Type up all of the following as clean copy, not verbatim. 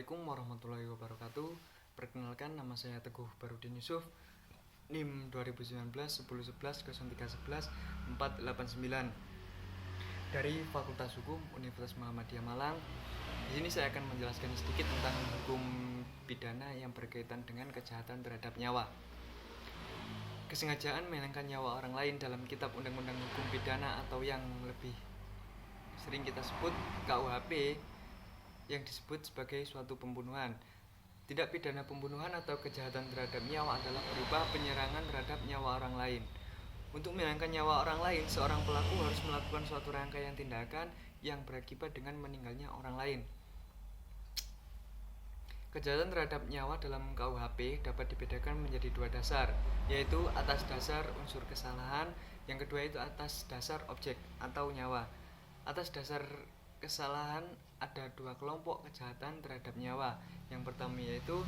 Assalamualaikum warahmatullahi wabarakatuh. Perkenalkan, nama saya Teguh Barudin Yusuf, NIM 2019 1011 0311 489 dari Fakultas Hukum Universitas Muhammadiyah Malang. Di sini saya akan menjelaskan sedikit tentang hukum pidana yang berkaitan dengan kejahatan terhadap nyawa. Kesengajaan menghilangkan nyawa orang lain dalam Kitab Undang-Undang Hukum Pidana atau yang lebih sering kita sebut KUHP, yang disebut sebagai suatu pembunuhan. Tindak pidana pembunuhan atau kejahatan terhadap nyawa adalah berupa penyerangan terhadap nyawa orang lain. Untuk menghilangkan nyawa orang lain, seorang pelaku harus melakukan suatu rangkaian tindakan yang berakibat dengan meninggalnya orang lain. Kejahatan terhadap nyawa dalam KUHP dapat dibedakan menjadi dua dasar, yaitu atas dasar unsur kesalahan, yang kedua itu atas dasar objek atau nyawa. Atas dasar kesalahan ada dua kelompok kejahatan terhadap nyawa. Yang pertama yaitu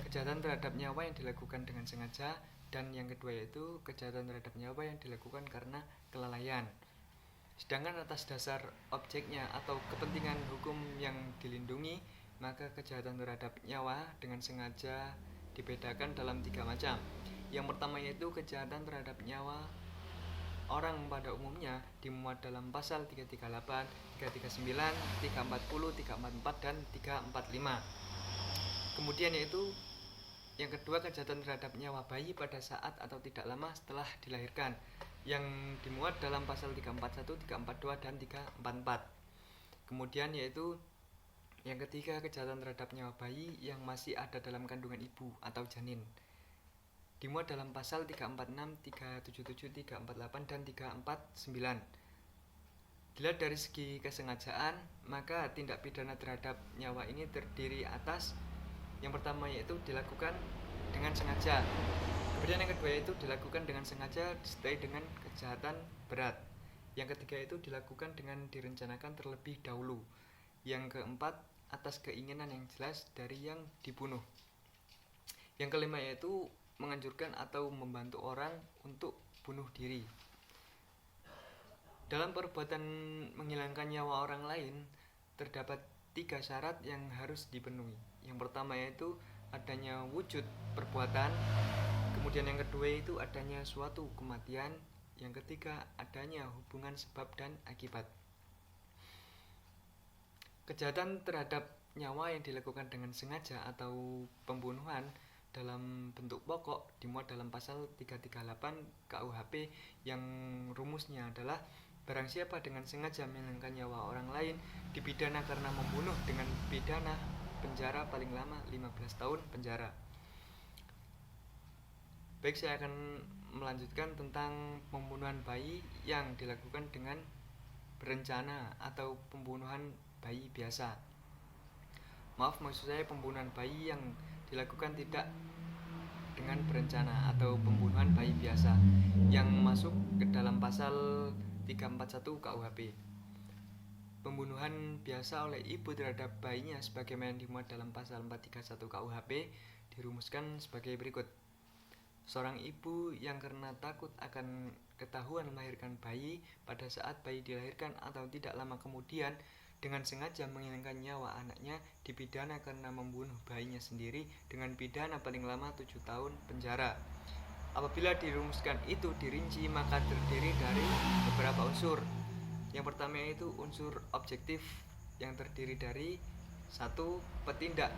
kejahatan terhadap nyawa yang dilakukan dengan sengaja, dan yang kedua yaitu kejahatan terhadap nyawa yang dilakukan karena kelalaian. Sedangkan atas dasar objeknya atau kepentingan hukum yang dilindungi, maka kejahatan terhadap nyawa dengan sengaja dibedakan dalam tiga macam. Yang pertama yaitu kejahatan terhadap nyawa orang pada umumnya dimuat dalam pasal 338, 339, 340, 344 dan 345. Kemudian yaitu yang kedua kejahatan terhadap nyawa bayi pada saat atau tidak lama setelah dilahirkan, yang dimuat dalam pasal 341, 342 dan 344. Kemudian yaitu yang ketiga kejahatan terhadap nyawa bayi yang masih ada dalam kandungan ibu atau janin, dimuat dalam pasal 346, 377, 348 dan 349. Dilihat dari segi kesengajaan, maka tindak pidana terhadap nyawa ini terdiri atas yang pertama yaitu dilakukan dengan sengaja. Kemudian yang kedua yaitu dilakukan dengan sengaja disertai dengan kejahatan berat. Yang ketiga itu dilakukan dengan direncanakan terlebih dahulu. Yang keempat atas keinginan yang jelas dari yang dibunuh. Yang kelima yaitu menganjurkan atau membantu orang untuk bunuh diri. Dalam perbuatan menghilangkan nyawa orang lain terdapat tiga syarat yang harus dipenuhi. Yang pertama yaitu adanya wujud perbuatan, kemudian yang kedua itu adanya suatu kematian, yang ketiga adanya hubungan sebab dan akibat. Kejahatan terhadap nyawa yang dilakukan dengan sengaja atau pembunuhan dalam bentuk pokok dimuat dalam pasal 338 KUHP, yang rumusnya adalah barang siapa dengan sengaja menghilangkan nyawa orang lain dipidana karena membunuh dengan pidana penjara paling lama 15 tahun penjara. Baik, saya akan melanjutkan tentang pembunuhan bayi yang dilakukan dengan berencana atau pembunuhan bayi biasa. Maksud saya pembunuhan bayi yang dilakukan tidak dengan berencana atau pembunuhan bayi biasa yang masuk ke dalam pasal 341 KUHP. Pembunuhan biasa oleh ibu terhadap bayinya sebagaimana dimuat dalam pasal 431 KUHP dirumuskan sebagai berikut. Seorang ibu yang karena takut akan ketahuan melahirkan bayi pada saat bayi dilahirkan atau tidak lama kemudian dengan sengaja menghilangkan nyawa anaknya dipidana karena membunuh bayinya sendiri dengan pidana paling lama 7 tahun penjara. Apabila dirumuskan itu dirinci, maka terdiri dari beberapa unsur. Yang pertama yaitu unsur objektif yang terdiri dari satu, petindak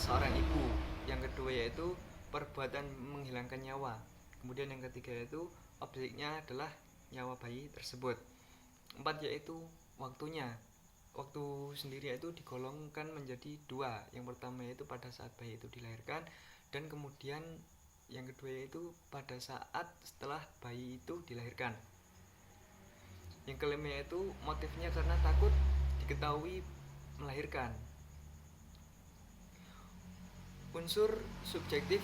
seorang ibu. Yang kedua yaitu perbuatan menghilangkan nyawa. Kemudian yang ketiga yaitu objeknya adalah nyawa bayi tersebut. 4 yaitu waktunya. Waktu sendiri itu digolongkan menjadi dua. Yang pertama yaitu pada saat bayi itu dilahirkan, dan kemudian yang kedua yaitu pada saat setelah bayi itu dilahirkan. Yang kelima yaitu motifnya karena takut diketahui melahirkan. Unsur subjektif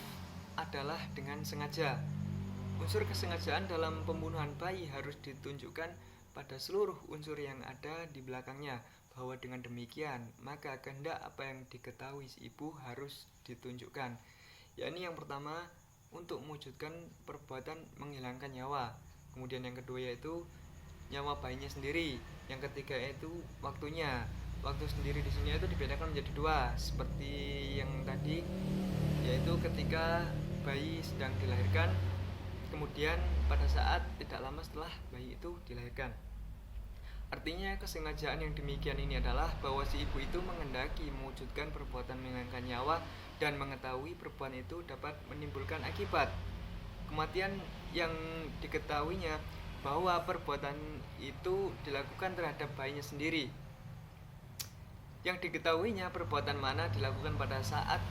adalah dengan sengaja. Unsur kesengajaan dalam pembunuhan bayi harus ditunjukkan pada seluruh unsur yang ada di belakangnya, bahwa dengan demikian maka kehendak apa yang diketahui si ibu harus ditunjukkan, yakni yang pertama untuk mewujudkan perbuatan menghilangkan nyawa, kemudian yang kedua yaitu nyawa bayinya sendiri, yang ketiga yaitu waktunya. waktu sendiri di sini itu dibedakan menjadi dua, seperti yang tadi, yaitu ketika bayi sedang dilahirkan, kemudian pada saat tidak lama setelah bayi itu dilahirkan. Artinya kesengajaan yang demikian ini adalah bahwa si ibu itu menghendaki mewujudkan perbuatan menghilangkan nyawa dan mengetahui perbuatan itu dapat menimbulkan akibat kematian yang diketahuinya, bahwa perbuatan itu dilakukan terhadap bayinya sendiri. Yang diketahuinya perbuatan mana dilakukan pada saat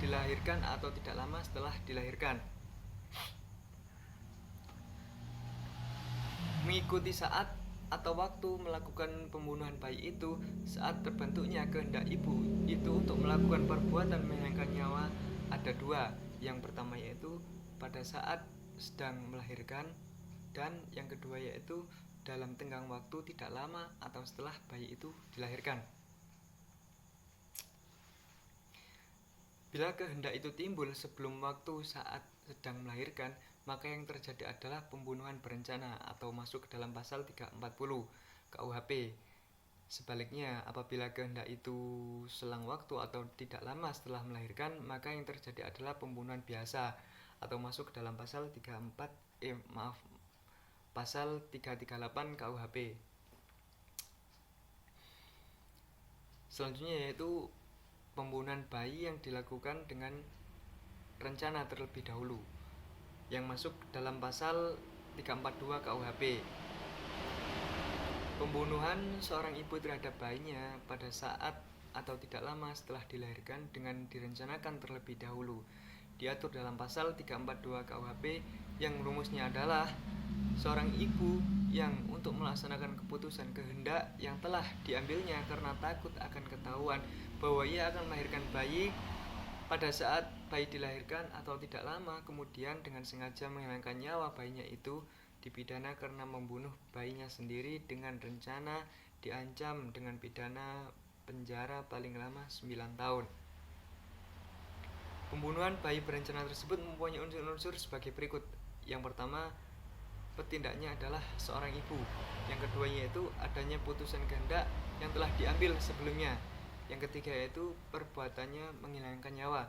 dilahirkan atau tidak lama setelah dilahirkan. Mengikuti saat atau waktu melakukan pembunuhan bayi itu saat terbentuknya kehendak ibu itu untuk melakukan perbuatan menghilangkan nyawa ada dua. Yang pertama yaitu pada saat sedang melahirkan, dan yang kedua yaitu dalam tenggang waktu tidak lama atau setelah bayi itu dilahirkan. Bila kehendak itu timbul sebelum waktu saat sedang melahirkan, maka yang terjadi adalah pembunuhan berencana atau masuk ke dalam pasal 340 KUHP. Sebaliknya, apabila kehendak itu selang waktu atau tidak lama setelah melahirkan, maka yang terjadi adalah pembunuhan biasa atau masuk ke dalam pasal pasal 338 KUHP. Selanjutnya yaitu pembunuhan bayi yang dilakukan dengan rencana terlebih dahulu, yang masuk dalam pasal 342 KUHP. Pembunuhan seorang ibu terhadap bayinya pada saat atau tidak lama setelah dilahirkan dengan direncanakan terlebih dahulu diatur dalam pasal 342 KUHP, yang rumusnya adalah seorang ibu yang untuk melaksanakan keputusan kehendak yang telah diambilnya karena takut akan ketahuan bahwa ia akan melahirkan bayi pada saat bayi dilahirkan atau tidak lama, kemudian dengan sengaja menghilangkan nyawa bayinya itu, dipidana karena membunuh bayinya sendiri dengan rencana, diancam dengan pidana penjara paling lama 9 tahun. Pembunuhan bayi berencana tersebut mempunyai unsur-unsur sebagai berikut. Yang pertama, petindaknya adalah seorang ibu. Yang kedua yaitu adanya putusan kehendak yang telah diambil sebelumnya. Yang ketiga yaitu perbuatannya menghilangkan nyawa.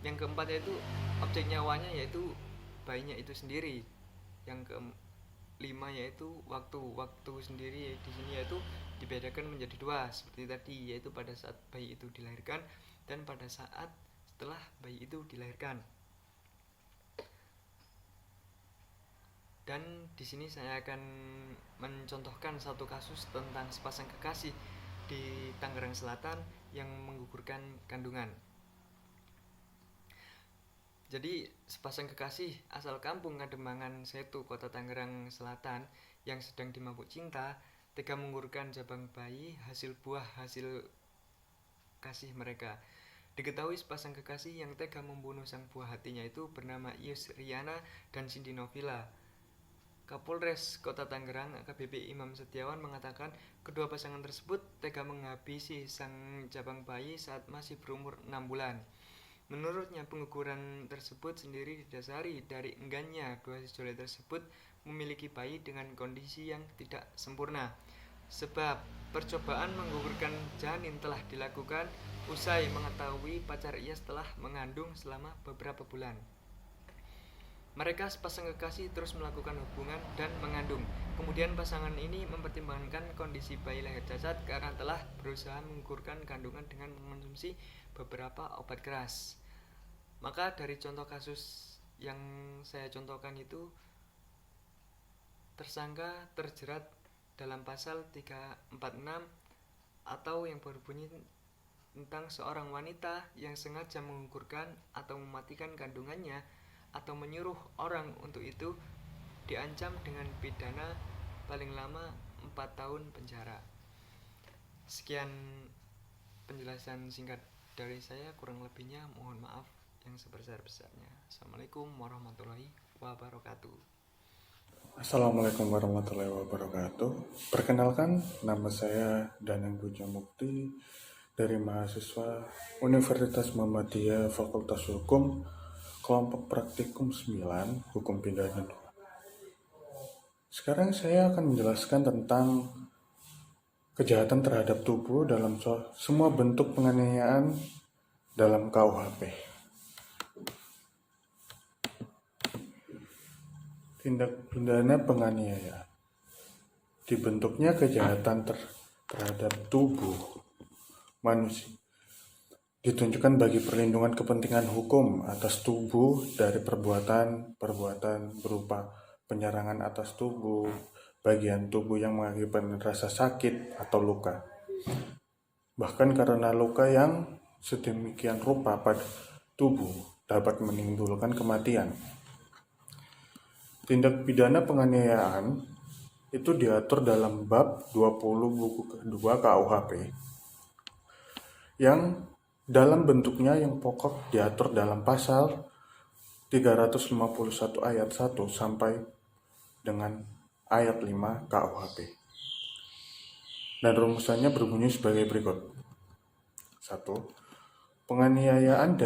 Yang keempat yaitu objek nyawanya yaitu bayinya itu sendiri. Yang kelima yaitu waktu sendiri di sini yaitu dibedakan menjadi dua seperti tadi, yaitu pada saat bayi itu dilahirkan dan pada saat setelah bayi itu dilahirkan. Dan di sini saya akan mencontohkan satu kasus tentang sepasang kekasih di Tangerang Selatan yang menggugurkan kandungan. Jadi sepasang kekasih asal kampung Kademangan Setu, Kota Tangerang Selatan yang sedang dimabuk cinta tega menggugurkan jabang bayi hasil kasih mereka. Diketahui sepasang kekasih yang tega membunuh sang buah hatinya itu bernama Ius Riana dan Cindy Novila. Kapolres Kota Tangerang AKBP Imam Setiawan mengatakan kedua pasangan tersebut tega menghabisi sang jabang bayi saat masih berumur 6 bulan. Menurutnya pengguguran tersebut sendiri didasari dari enggannya dua sejoli tersebut memiliki bayi dengan kondisi yang tidak sempurna. Sebab percobaan menggugurkan janin telah dilakukan usai mengetahui pacar ia setelah mengandung selama beberapa bulan. Mereka sepasang kekasih terus melakukan hubungan dan mengandung. Kemudian pasangan ini mempertimbangkan kondisi bayi lahir cacat karena telah berusaha menggugurkan kandungan dengan mengonsumsi beberapa obat keras. Maka dari contoh kasus yang saya contohkan itu, tersangka terjerat dalam pasal 346 atau yang berbunyi tentang seorang wanita yang sengaja menggugurkan atau mematikan kandungannya atau menyuruh orang untuk itu, diancam dengan pidana paling lama 4 tahun penjara. Sekian penjelasan singkat dari saya, kurang lebihnya mohon maaf yang sebesar-besarnya. Assalamualaikum warahmatullahi wabarakatuh. Assalamualaikum warahmatullahi wabarakatuh. Perkenalkan, nama saya Danang Bujamukti dari mahasiswa Universitas Muhammadiyah Fakultas Hukum, kelompok praktikum 9, Hukum Pidana 2. Sekarang saya akan menjelaskan tentang kejahatan terhadap tubuh dalam semua bentuk penganiayaan dalam KUHP. Tindak pidana penganiayaan dibentuknya kejahatan terhadap tubuh manusia ditunjukkan bagi perlindungan kepentingan hukum atas tubuh dari perbuatan berupa penyerangan atas tubuh, bagian tubuh yang mengakibatkan rasa sakit atau luka. Bahkan karena luka yang sedemikian rupa pada tubuh dapat menimbulkan kematian. Tindak pidana penganiayaan itu diatur dalam bab 20 buku kedua KUHP yang dalam bentuknya yang pokok diatur dalam pasal 351 ayat 1 sampai dengan ayat 5 KUHP. Dan rumusannya berbunyi sebagai berikut. 1. Penganiayaan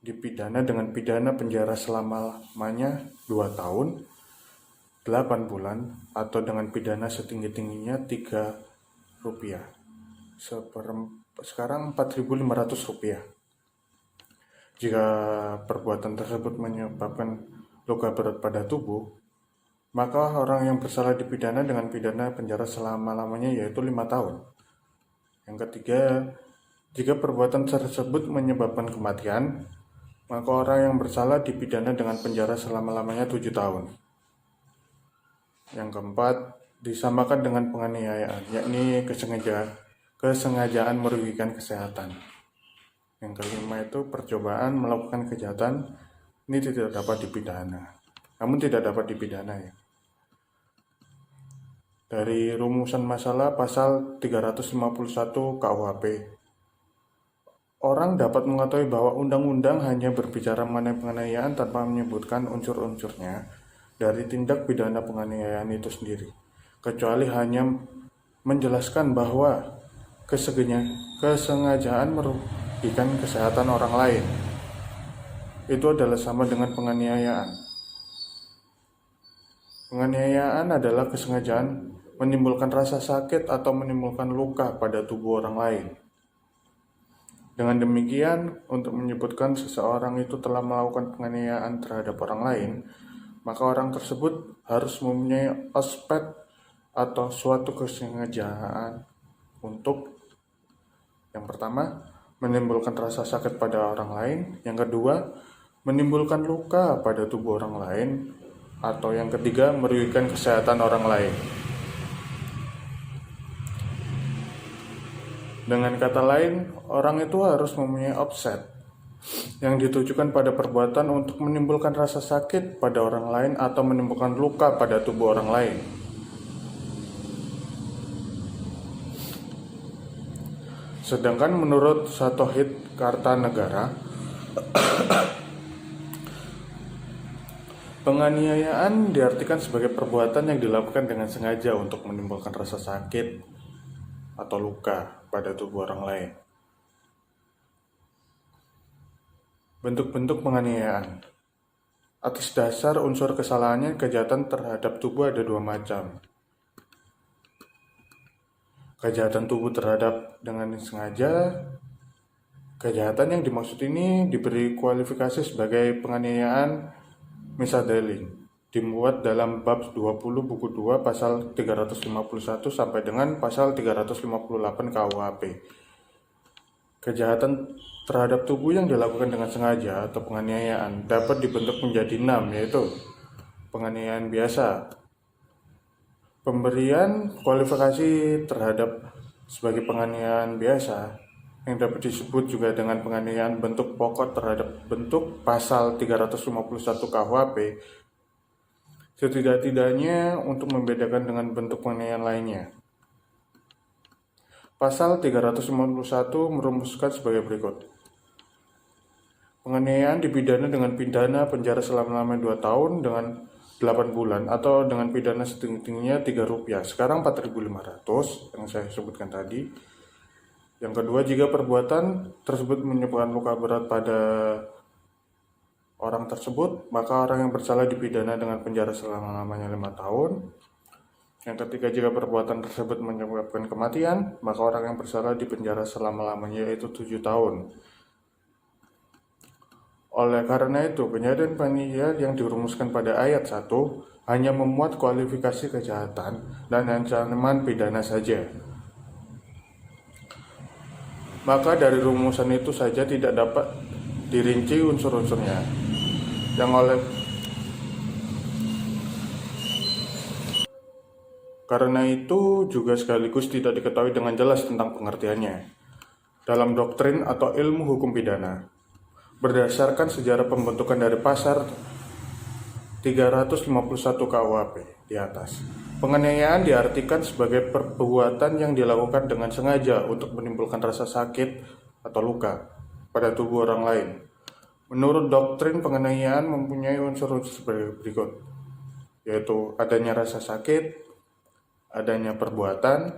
dipidana dengan pidana penjara selama-lamanya 2 tahun, 8 bulan, atau dengan pidana setinggi-tingginya Rp3. Sekarang Rp4.500. Jika perbuatan tersebut menyebabkan luka berat pada tubuh, maka orang yang bersalah dipidana dengan pidana penjara selama-lamanya yaitu 5 tahun. Yang ketiga, jika perbuatan tersebut menyebabkan kematian, maka orang yang bersalah dipidana dengan penjara selama-lamanya 7 tahun. Yang keempat, disamakan dengan penganiayaan, yakni kesengajaan merugikan kesehatan. Yang kelima itu percobaan melakukan kejahatan, ini tidak dapat dipidana. Namun tidak dapat dipidana ya. Dari rumusan masalah pasal 351 KUHP. Orang dapat mengetahui bahwa undang-undang hanya berbicara mengenai penganiayaan tanpa menyebutkan unsur-unsurnya dari tindak pidana penganiayaan itu sendiri, kecuali hanya menjelaskan bahwa kesengajaan merugikan kesehatan orang lain itu adalah sama dengan penganiayaan. Penganiayaan adalah kesengajaan menimbulkan rasa sakit atau menimbulkan luka pada tubuh orang lain. Dengan demikian, untuk menyebutkan seseorang itu telah melakukan penganiayaan terhadap orang lain, maka orang tersebut harus mempunyai aspek atau suatu kesengajaan untuk yang pertama, menimbulkan rasa sakit pada orang lain. Yang kedua, menimbulkan luka pada tubuh orang lain. Atau yang ketiga, merugikan kesehatan orang lain. Dengan kata lain, orang itu harus mempunyai offset yang ditujukan pada perbuatan untuk menimbulkan rasa sakit pada orang lain atau menimbulkan luka pada tubuh orang lain. Sedangkan menurut Satohit Kartanegara, penganiayaan diartikan sebagai perbuatan yang dilakukan dengan sengaja untuk menimbulkan rasa sakit atau luka pada tubuh orang lain. Bentuk-bentuk penganiayaan. Atas dasar unsur kesalahannya, kejahatan terhadap tubuh ada 2 macam. Kejahatan tubuh terhadap dengan sengaja. Kejahatan yang dimaksud ini diberi kualifikasi sebagai penganiayaan misadeling, dimuat dalam bab 20 buku 2 pasal 351 sampai dengan pasal 358 KUHP. Kejahatan terhadap tubuh yang dilakukan dengan sengaja atau penganiayaan dapat dibentuk menjadi 6, yaitu penganiayaan biasa. Pemberian kualifikasi terhadap sebagai penganiayaan biasa yang dapat disebut juga dengan penganiayaan bentuk pokok terhadap bentuk pasal 351 KUHP setidak-tidaknya untuk membedakan dengan bentuk penganiayaan lainnya. Pasal 351 merumuskan sebagai berikut. Penganiayaan dipidana dengan pidana penjara selama-lamanya 2 tahun dengan 8 bulan atau dengan pidana setinggi-tingginya Rp3. Sekarang 4.500 yang saya sebutkan tadi. Yang kedua, jika perbuatan tersebut menyebabkan luka berat pada orang tersebut, maka orang yang bersalah dipidana dengan penjara selama-lamanya 5 tahun. Yang ketiga, jika perbuatan tersebut menyebabkan kematian, maka orang yang bersalah dipenjara selama-lamanya, yaitu 7 tahun. Oleh karena itu, penyajian yang dirumuskan pada ayat 1 hanya memuat kualifikasi kejahatan dan ancaman pidana saja. Maka dari rumusan itu saja tidak dapat dirinci unsur-unsurnya. Karena itu juga sekaligus tidak diketahui dengan jelas tentang pengertiannya dalam doktrin atau ilmu hukum pidana. Berdasarkan sejarah pembentukan dari pasal 351 KUHP di atas, penganiayaan diartikan sebagai perbuatan yang dilakukan dengan sengaja untuk menimbulkan rasa sakit atau luka pada tubuh orang lain. Menurut doktrin, penganiayaan mempunyai unsur-unsur sebagai berikut, yaitu adanya rasa sakit, adanya perbuatan,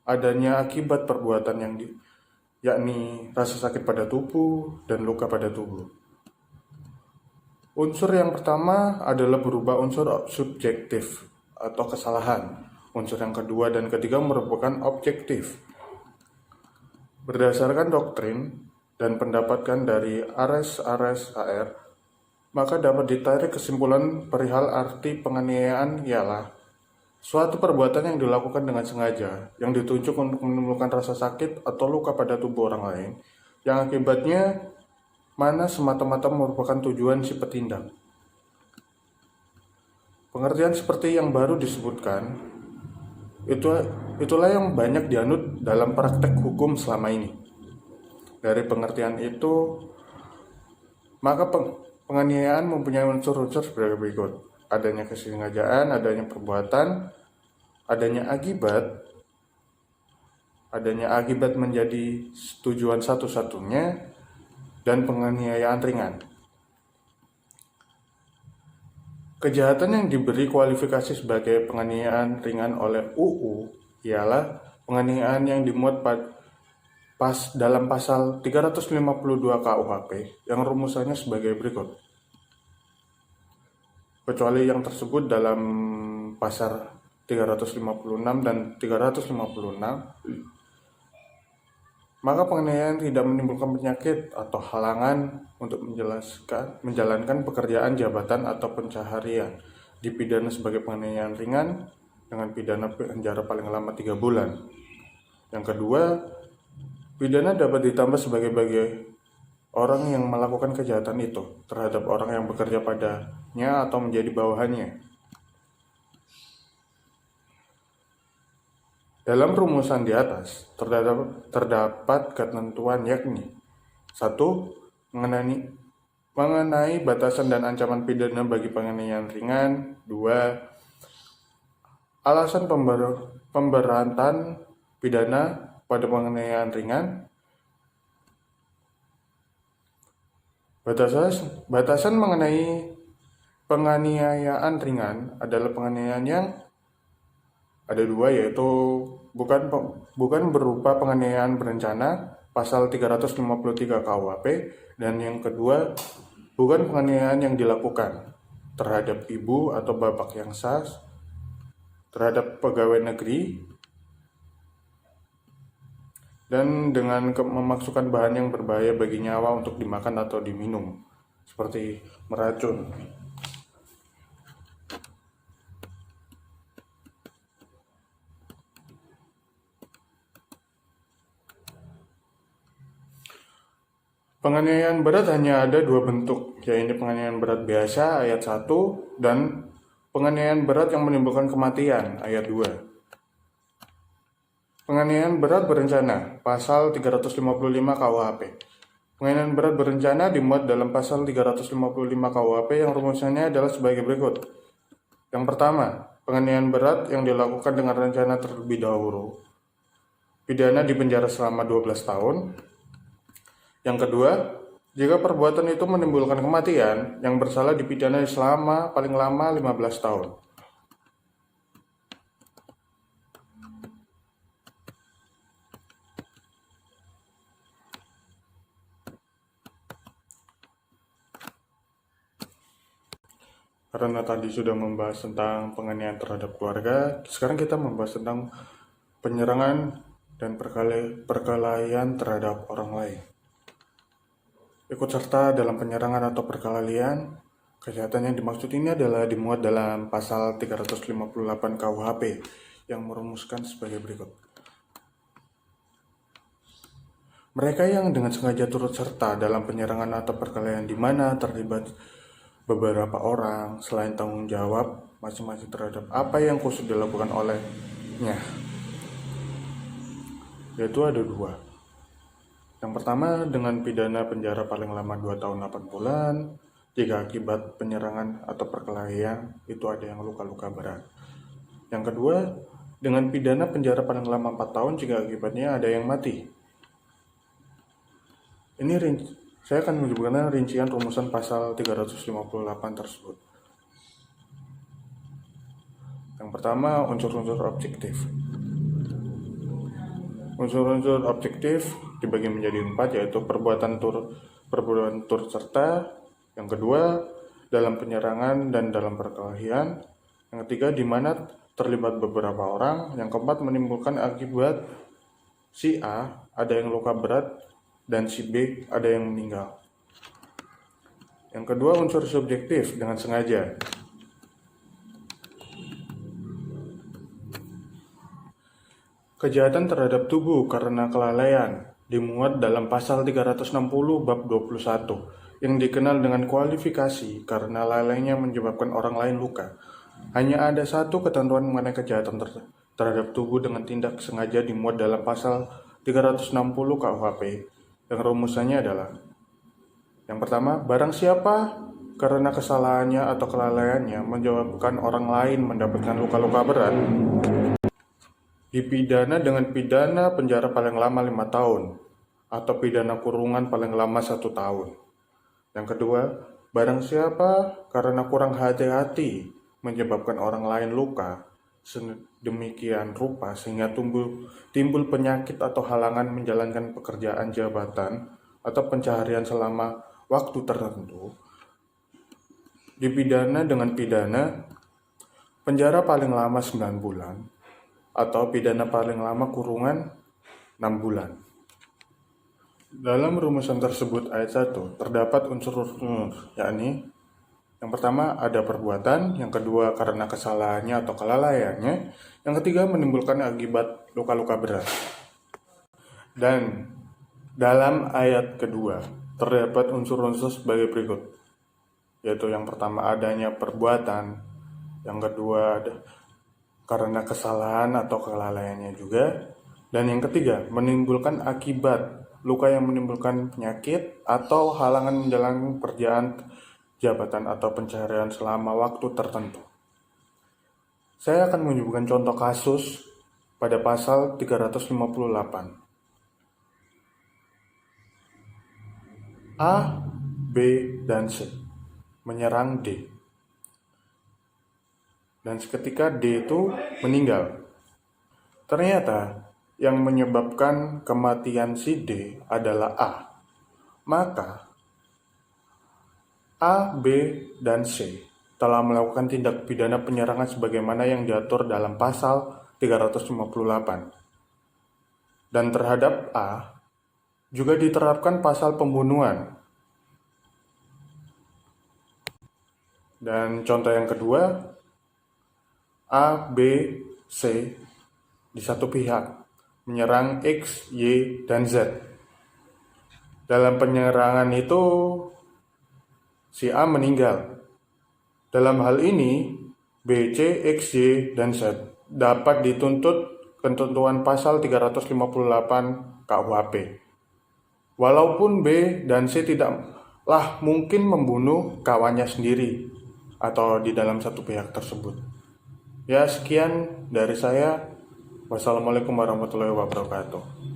adanya akibat perbuatan yakni rasa sakit pada tubuh dan luka pada tubuh. Unsur yang pertama adalah berupa unsur subjektif atau kesalahan. Unsur yang kedua dan ketiga merupakan objektif. Berdasarkan doktrin dan pendapatkan dari Ares HR, maka dapat ditarik kesimpulan perihal arti penganiayaan ialah suatu perbuatan yang dilakukan dengan sengaja, yang ditunjuk untuk menimbulkan rasa sakit atau luka pada tubuh orang lain, yang akibatnya mana semata-mata merupakan tujuan si petindak. Pengertian seperti yang baru disebutkan, itulah yang banyak dianut dalam praktek hukum selama ini. Dari pengertian itu, maka penganiayaan mempunyai unsur-unsur sebagai berikut. Adanya kesengajaan, adanya perbuatan, adanya akibat menjadi tujuan satu-satunya, dan penganiayaan ringan. Kejahatan yang diberi kualifikasi sebagai penganiayaan ringan oleh UU ialah penganiayaan yang dimuat dalam pasal 352 KUHP yang rumusannya sebagai berikut. Kecuali yang tersebut dalam pasal 356 dan 356, maka penganiayaan tidak menimbulkan penyakit atau halangan untuk menjalankan pekerjaan jabatan atau pencaharian, dipidana sebagai penganiayaan ringan dengan pidana penjara paling lama 3 bulan. Yang kedua, pidana dapat ditambah sebagai orang yang melakukan kejahatan itu terhadap orang yang bekerja padanya atau menjadi bawahannya. Dalam rumusan di atas terdapat ketentuan yakni 1. Mengenai batasan dan ancaman pidana bagi penganiayaan ringan. 2. Alasan pemberatan pidana pada penganiayaan ringan. Batasan mengenai penganiayaan ringan adalah penganiayaan yang ada 2, yaitu bukan berupa penganiayaan berencana pasal 353 KUHP, dan yang kedua bukan penganiayaan yang dilakukan terhadap ibu atau bapak yang sah, terhadap pegawai negeri, dan dengan memasukkan bahan yang berbahaya bagi nyawa untuk dimakan atau diminum, seperti meracun. Penganiayaan berat hanya ada 2 bentuk, yaitu penganiayaan berat biasa ayat 1 dan penganiayaan berat yang menimbulkan kematian ayat 2. Penganiayaan berat berencana, pasal 355 KUHP. Penganiayaan berat berencana dimuat dalam pasal 355 KUHP yang rumusannya adalah sebagai berikut. Yang pertama, penganiayaan berat yang dilakukan dengan rencana terlebih dahulu, pidana dipenjara selama 12 tahun. Yang kedua, jika perbuatan itu menimbulkan kematian, yang bersalah dipidana selama paling lama 15 tahun. Karena tadi sudah membahas tentang penganiayaan terhadap keluarga, sekarang kita membahas tentang penyerangan dan perkelahian terhadap orang lain. Ikut serta dalam penyerangan atau perkelahian, kejahatan yang dimaksud ini adalah dimuat dalam pasal 358 KUHP yang merumuskan sebagai berikut. Mereka yang dengan sengaja turut serta dalam penyerangan atau perkelahian di mana terlibat beberapa orang selain tanggung jawab masing-masing terhadap apa yang khusus dilakukan olehnya, yaitu ada dua. Yang pertama dengan pidana penjara paling lama 2 tahun 8 bulan jika akibat penyerangan atau perkelahian itu ada yang luka-luka berat. Yang kedua dengan pidana penjara paling lama 4 tahun jika akibatnya ada yang mati. Saya akan menyebutkan rincian rumusan pasal 358 tersebut. Yang pertama, unsur-unsur objektif. Unsur-unsur objektif dibagi menjadi 4, yaitu perbuatan turut serta. Yang kedua, dalam penyerangan dan dalam perkelahian. Yang ketiga, di mana terlibat beberapa orang. Yang keempat, menimbulkan akibat si A ada yang luka berat dan si B ada yang meninggal. Yang kedua, unsur subjektif dengan sengaja. Kejahatan terhadap tubuh karena kelalaian dimuat dalam pasal 360 bab 21 yang dikenal dengan kualifikasi karena lalainya menyebabkan orang lain luka. Hanya ada satu ketentuan mengenai kejahatan terhadap tubuh dengan tindak sengaja dimuat dalam pasal 360 KUHP. Yang rumusannya adalah: yang pertama, barang siapa karena kesalahannya atau kelalaiannya menyebabkan orang lain mendapatkan luka-luka berat, dipidana dengan pidana penjara paling lama 5 tahun atau pidana kurungan paling lama 1 tahun. Yang kedua, barang siapa karena kurang hati-hati menyebabkan orang lain luka sedemikian rupa sehingga timbul penyakit atau halangan menjalankan pekerjaan jabatan atau pencaharian selama waktu tertentu, dipidana dengan pidana penjara paling lama 9 bulan atau pidana paling lama kurungan 6 bulan. Dalam rumusan tersebut ayat 1 terdapat unsur-unsur, yakni yang pertama ada perbuatan, yang kedua karena kesalahannya atau kelalaiannya, yang ketiga menimbulkan akibat luka-luka berat. Dan dalam ayat kedua terdapat unsur-unsur sebagai berikut, yaitu yang pertama adanya perbuatan, yang kedua karena kesalahan atau kelalaiannya juga, dan yang ketiga menimbulkan akibat luka yang menimbulkan penyakit atau halangan menjalankan pekerjaan jabatan atau pencaharian selama waktu tertentu. Saya akan menyebutkan contoh kasus pada pasal 358. A, B, dan C menyerang D. Dan seketika D itu meninggal. Ternyata yang menyebabkan kematian si D adalah A. Maka A, B, dan C telah melakukan tindak pidana penyerangan sebagaimana yang diatur dalam pasal 358. Dan terhadap A juga diterapkan pasal pembunuhan. Dan contoh yang kedua, A, B, C di satu pihak menyerang X, Y, dan Z. Dalam penyerangan itu si A meninggal. Dalam hal ini, B, C, X, Y, dan Z dapat dituntut ketentuan pasal 358 KUHP. Walaupun B dan C tidaklah mungkin membunuh kawannya sendiri atau di dalam satu pihak tersebut. Ya, sekian dari saya. Wassalamualaikum warahmatullahi wabarakatuh.